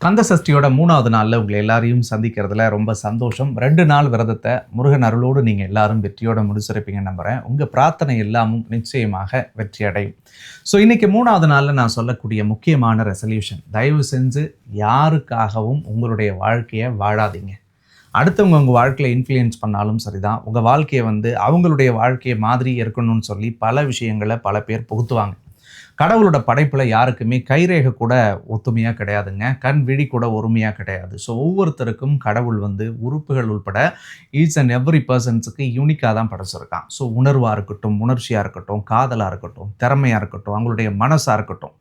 கந்த சஷ்டியோட 3வது நாள்ல உங்களை எல்லாரையும் சந்திக்கிறதுல ரொம்ப சந்தோஷம். 2 நாள் விரதத்தை முருகன் அருளோடு நீங்க எல்லாரும் வெற்றியோட முடிச்சிருப்பீங்கன்னு நம்புறேன். உங்க பிரார்த்தனை எல்லாமும் நிச்சயமாக வெற்றி அடையும். இன்னைக்கு 3வது நாள்ல நான் சொல்லக்கூடிய முக்கியமான ரெசல்யூஷன், தயவு செஞ்சு யாருக்காகவும் உங்களுடைய வாழ்க்கையை வாழாதீங்க. அடுத்தவங்க உங்கள் வாழ்க்கையில் இன்ஃப்ளூயன்ஸ் பண்ணாலும் சரிதான், உங்கள் வாழ்க்கையை அவங்களுடைய வாழ்க்கையை மாதிரி இருக்கணும்னு சொல்லி பல விஷயங்களை பல பேர் புகுத்துவாங்க. கடவுளோட படைப்பில் யாருக்குமே கைரேகை கூட ஒத்துமையாக கிடையாதுங்க, கண் விழி கூட ஒருமையாக கிடையாது. ஒவ்வொருத்தருக்கும் கடவுள் உறுப்புகள் உள்பட ஈச் அண்ட் எவ்ரி பர்சன்ஸுக்கு யூனிக்காக தான் படைச்சிருக்கான். உணர்வாக இருக்கட்டும், உணர்ச்சியாக இருக்கட்டும், காதலாக இருக்கட்டும், திறமையாக இருக்கட்டும், அவங்களுடைய மனசாக இருக்கட்டும்.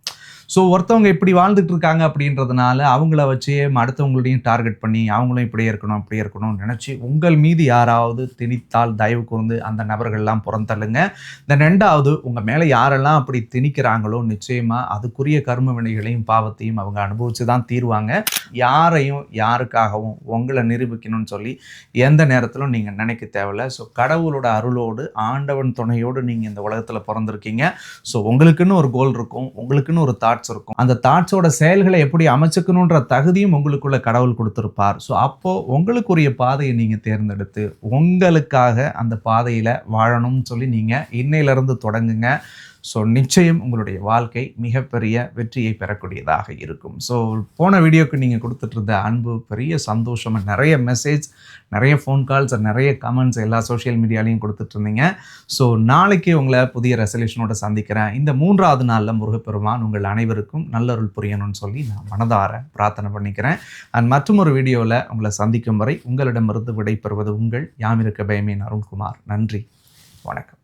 ஒருத்தவங்க இப்படி வாழ்ந்துட்டு இருக்காங்க அப்படின்றதுனால அவங்கள வச்சே அடுத்தவங்களையும் டார்கெட் பண்ணி அவங்களும் இப்படியே இருக்கணும் அப்படியே இருக்கணும்னு நினச்சி உங்கள் மீது யாராவது திணித்தால் தயவு கூர்ந்து அந்த நபர்கள்லாம் புறந்தள்ளுங்க. இந்த 2வது, உங்கள் மேலே யாரெல்லாம் அப்படி திணிக்கிறாங்களோ நிச்சயமாக அதுக்குரிய கர்ம வினைகளையும் பாவத்தையும் அவங்க அனுபவித்து தான் தீர்வாங்க. யாரையும் யாருக்காகவும் உங்களை நிரூபிக்கணும்னு சொல்லி எந்த நேரத்திலும் நீங்கள் நினைக்க தேவையில்லை. கடவுளோட அருளோடு ஆண்டவன் துணையோடு நீங்கள் இந்த உலகத்தில் பிறந்திருக்கீங்க. உங்களுக்குன்னு ஒரு கோல் இருக்கும், உங்களுக்குன்னு ஒரு தாட்ஸ் இருக்கும். அந்த தாட்ஸோட செயல்களை எப்படி அமைச்சுக்கணுன்ற தகுதியும் உங்களுக்குள்ள கடவுள் கொடுத்திருப்பார். அப்போ உங்களுக்குரிய பாதையை நீங்க தேர்ந்தெடுத்து உங்களுக்காக அந்த பாதையில வாழணும்னு சொல்லி நீங்க இன்னையிலிருந்து தொடங்குங்க. நிச்சயம் உங்களுடைய வாழ்க்கை மிகப்பெரிய வெற்றியை பெறக்கூடியதாக இருக்கும். போன வீடியோக்கு நீங்கள் கொடுத்துட்டு இருந்த அன்பு, பெரிய சந்தோஷம், நிறைய மெசேஜ், நிறைய ஃபோன் கால்ஸ், நிறைய கமெண்ட்ஸ் எல்லா சோஷியல் மீடியாலையும் கொடுத்துட்டு இருந்தீங்க. உங்களை புதிய ரெசல்யூஷனோட சந்திக்கிறேன். இந்த 3வது நாளில் முருகப்பெருமான் உங்கள் அனைவருக்கும் நல்லருள் புரியணும்னு சொல்லி நான் மனதார பிரார்த்தனை பண்ணிக்கிறேன். மற்றும் ஒரு வீடியோவில் உங்களை சந்திக்கும் வரை உங்களிடமிருந்து விடைபெறுவது உங்கள் யாமிருக்க பயமேன் அருண்குமார். நன்றி, வணக்கம்.